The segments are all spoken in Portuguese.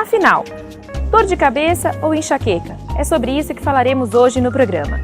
Afinal, dor de cabeça ou enxaqueca? É sobre isso que falaremos hoje no programa.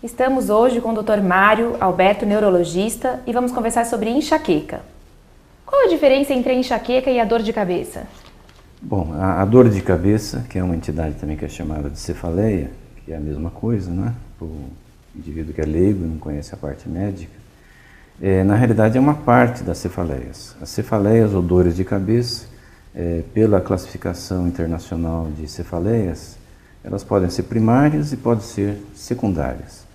Estamos hoje com o Dr. Mário Alberto, neurologista, e vamos conversar sobre enxaqueca. Qual a diferença entre a enxaqueca e a dor de cabeça? Bom, a dor de cabeça, que é uma entidade também que é chamada de cefaleia, que é a mesma coisa, né? Para o indivíduo que é leigo e não conhece a parte médica, na realidade é uma parte das cefaleias. As cefaleias ou dores de cabeça, pela classificação internacional de cefaleias, elas podem ser primárias e podem ser secundárias.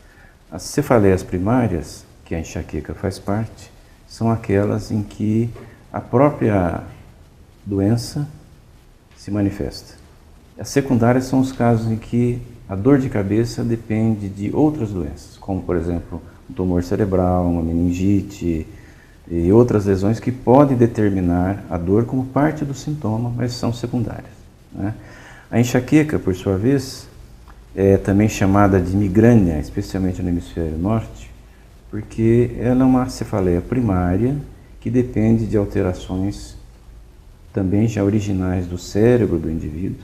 As cefaleias primárias, que a enxaqueca faz parte, são aquelas em que a própria doença se manifesta. As secundárias são os casos em que a dor de cabeça depende de outras doenças, como, por exemplo, um tumor cerebral, uma meningite e outras lesões que podem determinar a dor como parte do sintoma, mas são secundárias, né? A enxaqueca, por sua vez, é também chamada de migrânia, especialmente no hemisfério norte, porque ela é uma cefaleia primária que depende de alterações também já originais do cérebro do indivíduo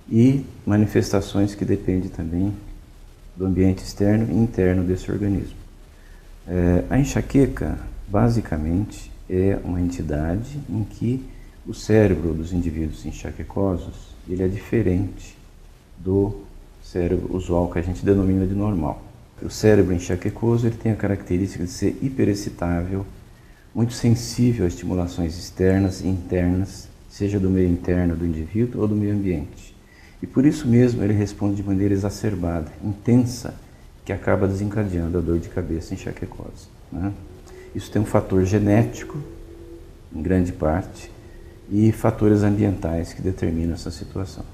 e manifestações que dependem também do ambiente externo e interno desse organismo. A enxaqueca, basicamente, é uma entidade em que o cérebro dos indivíduos enxaquecosos ele é diferente do cérebro usual, que a gente denomina de normal. O cérebro enxaquecoso ele tem a característica de ser hiperexcitável, muito sensível a estimulações externas e internas, seja do meio interno do indivíduo ou do meio ambiente. E por isso mesmo ele responde de maneira exacerbada, intensa, que acaba desencadeando a dor de cabeça enxaquecosa, né? Isso tem um fator genético, em grande parte, e fatores ambientais que determinam essa situação.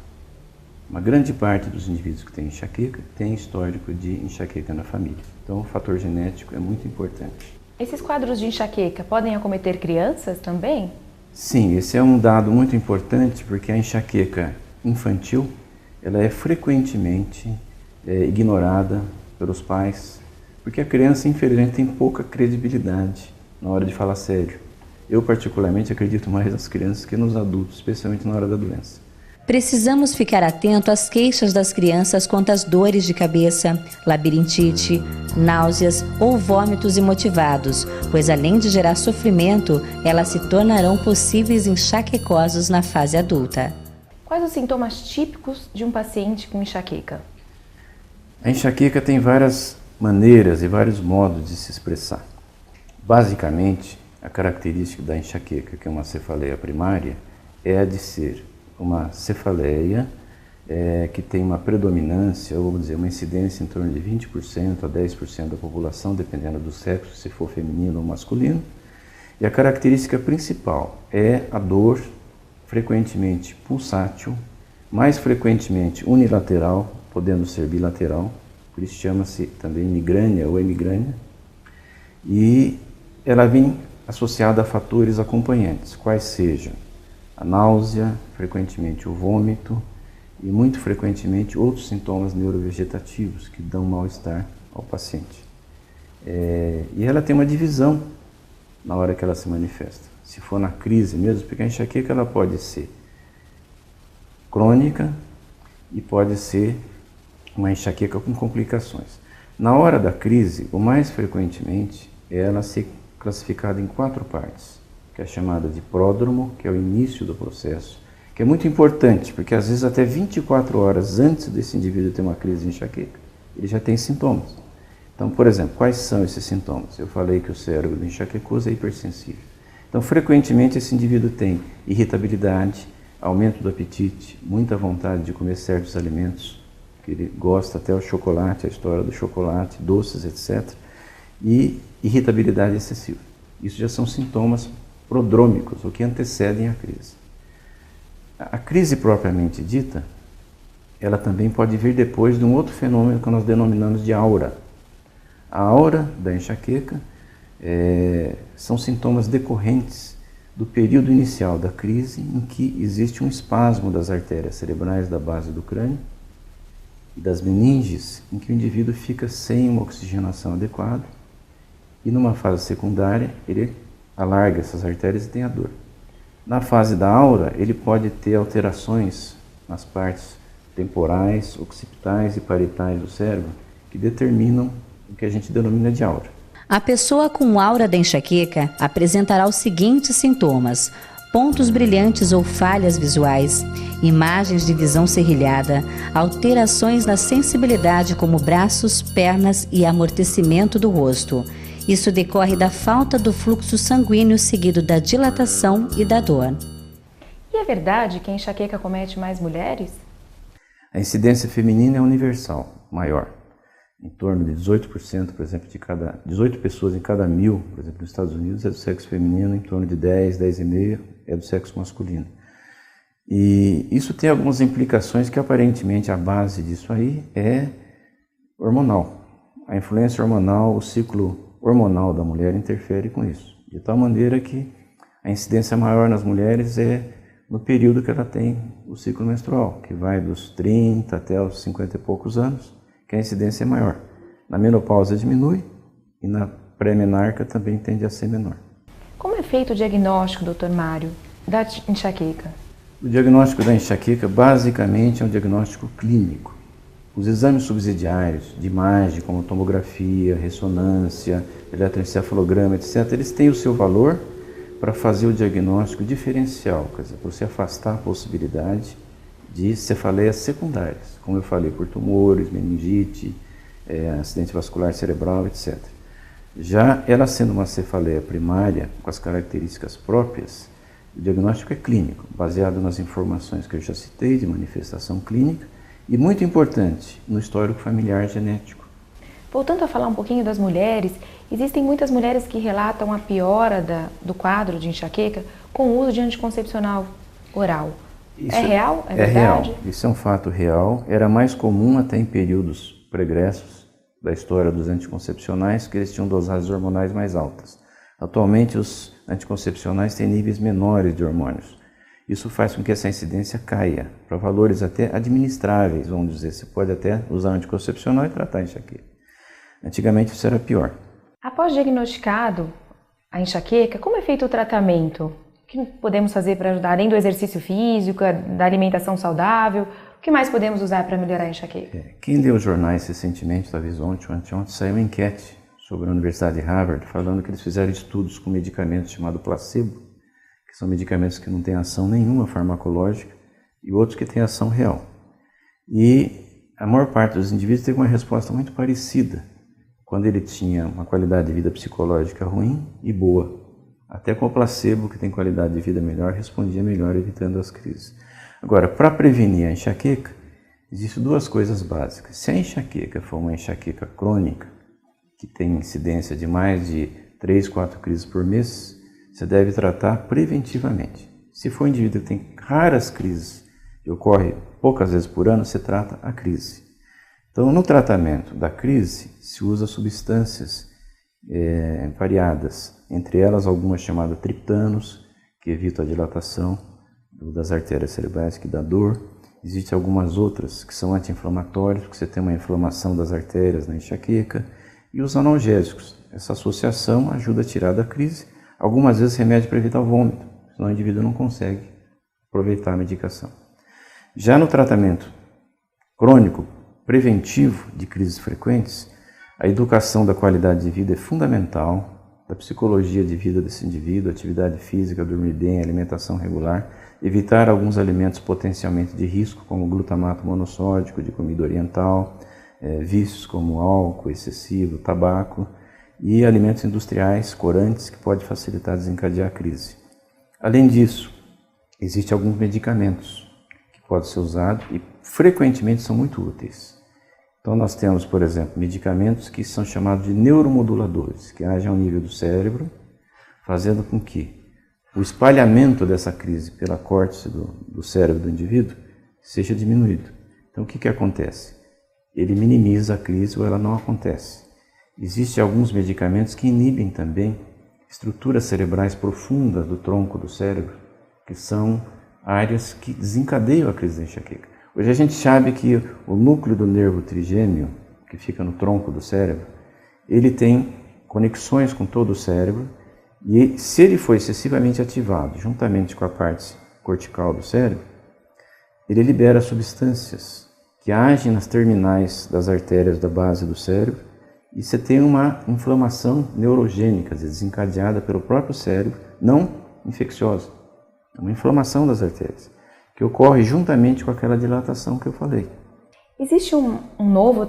Uma grande parte dos indivíduos que têm enxaqueca tem histórico de enxaqueca na família. Então o fator genético é muito importante. Esses quadros de enxaqueca podem acometer crianças também? Sim, esse é um dado muito importante porque a enxaqueca infantil ela é frequentemente ignorada pelos pais, porque a criança infelizmente tem pouca credibilidade na hora de falar sério. Eu particularmente acredito mais nas crianças que nos adultos, especialmente na hora da doença. Precisamos ficar atento às queixas das crianças quanto às dores de cabeça, labirintite, náuseas ou vômitos imotivados, pois além de gerar sofrimento, elas se tornarão possíveis enxaquecosos na fase adulta. Quais os sintomas típicos de um paciente com enxaqueca? A enxaqueca tem várias maneiras e vários modos de se expressar. Basicamente, a característica da enxaqueca, que é uma cefaleia primária, é a de ser uma cefaleia que tem uma predominância, ou vamos dizer, uma incidência em torno de 20% a 10% da população, dependendo do sexo, se for feminino ou masculino. E a característica principal é a dor, frequentemente pulsátil, mais frequentemente unilateral podendo ser bilateral, por isso chama-se também migrânia ou hemigrânia, e ela vem associada a fatores acompanhantes, quais sejam a náusea, frequentemente o vômito e muito frequentemente outros sintomas neurovegetativos que dão mal-estar ao paciente. E ela tem uma divisão na hora que ela se manifesta. Se for na crise mesmo, porque a enxaqueca ela pode ser crônica e pode ser uma enxaqueca com complicações. Na hora da crise, o mais frequentemente é ela ser classificada em 4 partes, que é chamada de pródromo, que é o início do processo, que é muito importante, porque às vezes até 24 horas antes desse indivíduo ter uma crise de enxaqueca, ele já tem sintomas. Então, por exemplo, quais são esses sintomas? Eu falei que o cérebro do enxaquecoso é hipersensível. Então, frequentemente esse indivíduo tem irritabilidade, aumento do apetite, muita vontade de comer certos alimentos, que ele gosta até o chocolate, a história do chocolate, doces, etc. E irritabilidade excessiva. Isso já são sintomas prodrômicos, o que antecedem a crise. A crise propriamente dita, ela também pode vir depois de um outro fenômeno que nós denominamos de aura. A aura da enxaqueca são sintomas decorrentes do período inicial da crise em que existe um espasmo das artérias cerebrais da base do crânio e das meninges, em que o indivíduo fica sem uma oxigenação adequada e numa fase secundária ele alarga essas artérias e tem a dor. Na fase da aura ele pode ter alterações nas partes temporais, occipitais e parietais do cérebro que determinam o que a gente denomina de aura. A pessoa com aura da enxaqueca apresentará os seguintes sintomas: pontos brilhantes ou falhas visuais, imagens de visão serrilhada, alterações na sensibilidade como braços, pernas e amortecimento do rosto. Isso decorre da falta do fluxo sanguíneo seguido da dilatação e da dor. E é verdade que a enxaqueca acomete mais mulheres? A incidência feminina é universal, maior. Em torno de 18%, por exemplo, 18 pessoas em cada 1000, por exemplo, nos Estados Unidos é do sexo feminino, em torno de 10,5% é do sexo masculino. E isso tem algumas implicações que aparentemente a base disso aí é hormonal. A influência hormonal, o ciclo hormonal da mulher interfere com isso, de tal maneira que a incidência maior nas mulheres é no período que ela tem o ciclo menstrual, que vai dos 30 até os 50 e poucos anos, que a incidência é maior. Na menopausa diminui e na pré-menarca também tende a ser menor. Como é feito o diagnóstico, Dr. Mário, da enxaqueca? O diagnóstico da enxaqueca basicamente é um diagnóstico clínico. Os exames subsidiários de imagem, como tomografia, ressonância, eletroencefalograma, etc., eles têm o seu valor para fazer o diagnóstico diferencial, quer dizer, para você afastar a possibilidade de cefaleias secundárias, como eu falei, por tumores, meningite, acidente vascular cerebral, etc. Já ela sendo uma cefaleia primária, com as características próprias, o diagnóstico é clínico, baseado nas informações que eu já citei de manifestação clínica e, muito importante, no histórico familiar genético. Voltando a falar um pouquinho das mulheres, existem muitas mulheres que relatam a piora do quadro de enxaqueca com o uso de anticoncepcional oral. Isso é real? É verdade? Real. Isso é um fato real. Era mais comum até em períodos pregressos da história dos anticoncepcionais, que eles tinham dosagens hormonais mais altas. Atualmente, os anticoncepcionais têm níveis menores de hormônios. Isso faz com que essa incidência caia para valores até administráveis, vamos dizer. Você pode até usar anticoncepcional e tratar a enxaqueca. Antigamente isso era pior. Após diagnosticado a enxaqueca, como é feito o tratamento? O que podemos fazer para ajudar, além do exercício físico, da alimentação saudável? O que mais podemos usar para melhorar a enxaqueca? Quem leu os jornais recentemente, talvez ontem ou anteontem, saiu uma enquete sobre a Universidade de Harvard, falando que eles fizeram estudos com medicamentos chamados placebo, que são medicamentos que não têm ação nenhuma farmacológica, e outros que têm ação real. E a maior parte dos indivíduos teve uma resposta muito parecida, quando ele tinha uma qualidade de vida psicológica ruim e boa. Até com o placebo, que tem qualidade de vida melhor, respondia melhor, evitando as crises. Agora, para prevenir a enxaqueca, existem duas coisas básicas. Se a enxaqueca for uma enxaqueca crônica, que tem incidência de mais de 3, 4 crises por mês, você deve tratar preventivamente. Se for um indivíduo que tem raras crises e ocorre poucas vezes por ano, você trata a crise. Então, no tratamento da crise, se usa substâncias variadas, entre elas algumas chamadas triptanos, que evitam a dilatação das artérias cerebrais, que dá dor. Existem algumas outras que são anti-inflamatórias, porque você tem uma inflamação das artérias na enxaqueca, e os analgésicos. Essa associação ajuda a tirar da crise, algumas vezes remédio para evitar o vômito, senão o indivíduo não consegue aproveitar a medicação. Já no tratamento crônico, preventivo de crises frequentes, a educação da qualidade de vida é fundamental, da psicologia de vida desse indivíduo, atividade física, dormir bem, alimentação regular, evitar alguns alimentos potencialmente de risco, como glutamato monossódico de comida oriental, vícios como álcool excessivo, tabaco e alimentos industriais, corantes, que pode facilitar desencadear a crise. Além disso, existem alguns medicamentos que podem ser usados e frequentemente são muito úteis. Então nós temos, por exemplo, medicamentos que são chamados de neuromoduladores, que agem ao nível do cérebro, fazendo com que o espalhamento dessa crise pela córtex do cérebro do indivíduo seja diminuído. Então o que acontece? Ele minimiza a crise ou ela não acontece. Existem alguns medicamentos que inibem também estruturas cerebrais profundas do tronco do cérebro, que são áreas que desencadeiam a crise da enxaqueca. Hoje a gente sabe que o núcleo do nervo trigêmeo, que fica no tronco do cérebro, ele tem conexões com todo o cérebro e se ele for excessivamente ativado, juntamente com a parte cortical do cérebro, ele libera substâncias que agem nas terminais das artérias da base do cérebro e você tem uma inflamação neurogênica, desencadeada pelo próprio cérebro, não infecciosa, é uma inflamação das artérias, que ocorre juntamente com aquela dilatação que eu falei. Existe um novo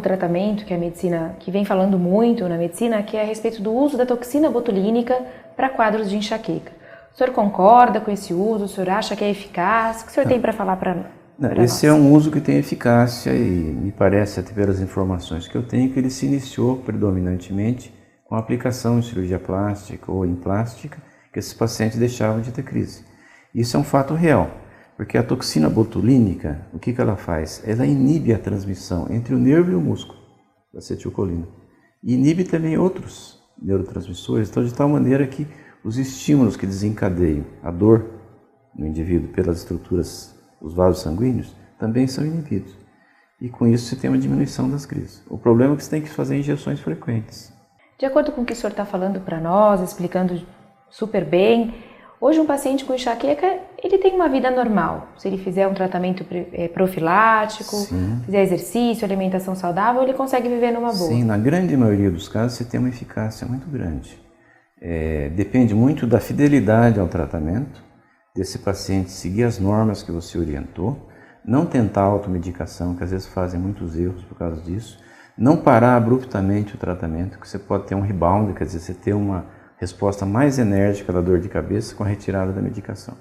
tratamento que a medicina, que vem falando muito na medicina, que é a respeito do uso da toxina botulínica para quadros de enxaqueca. O senhor concorda com esse uso? O senhor acha que é eficaz? O que o senhor tem para falar para nós? Esse é um uso que tem eficácia e me parece, até pelas informações que eu tenho, que ele se iniciou predominantemente com a aplicação em cirurgia plástica ou em plástica, que esses pacientes deixavam de ter crise. Isso é um fato real, porque a toxina botulínica, o que ela faz? Ela inibe a transmissão entre o nervo e o músculo, da acetilcolina. E inibe também outros neurotransmissores, então de tal maneira que os estímulos que desencadeiam a dor no indivíduo pelas estruturas, os vasos sanguíneos, também são inibidos. E com isso você tem uma diminuição das crises. O problema é que você tem que fazer injeções frequentes. De acordo com o que o senhor está falando para nós, explicando super bem, hoje um paciente com enxaqueca, ele tem uma vida normal. Se ele fizer um tratamento profilático, fizer exercício, alimentação saudável, ele consegue viver numa boa. Sim, na grande maioria dos casos você tem uma eficácia muito grande. Depende muito da fidelidade ao tratamento, desse paciente seguir as normas que você orientou, não tentar automedicação, que às vezes fazem muitos erros por causa disso, não parar abruptamente o tratamento, que você pode ter um rebound, quer dizer, você ter uma resposta mais enérgica da dor de cabeça com a retirada da medicação.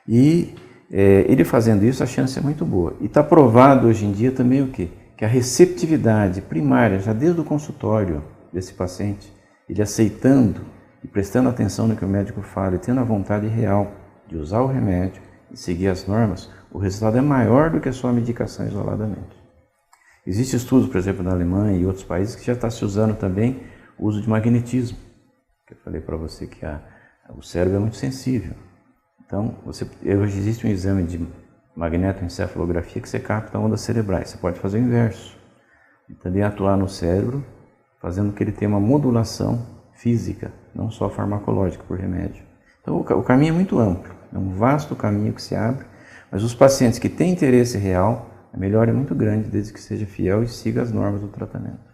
E ele fazendo isso, a chance é muito boa. E está provado hoje em dia também o quê? Que a receptividade primária, já desde o consultório desse paciente, ele aceitando e prestando atenção no que o médico fala e tendo a vontade real de usar o remédio e seguir as normas, o resultado é maior do que só a medicação isoladamente. Existem estudos, por exemplo, na Alemanha e outros países que já está se usando também o uso de magnetismo. Eu falei para você que o cérebro é muito sensível. Então, hoje existe um exame de magnetoencefalografia que você capta ondas cerebrais. Você pode fazer o inverso. E também atuar no cérebro, fazendo que ele tenha uma modulação física, não só farmacológica por remédio. Então, o caminho é muito amplo. É um vasto caminho que se abre, mas os pacientes que têm interesse real, a melhora é muito grande, desde que seja fiel e siga as normas do tratamento.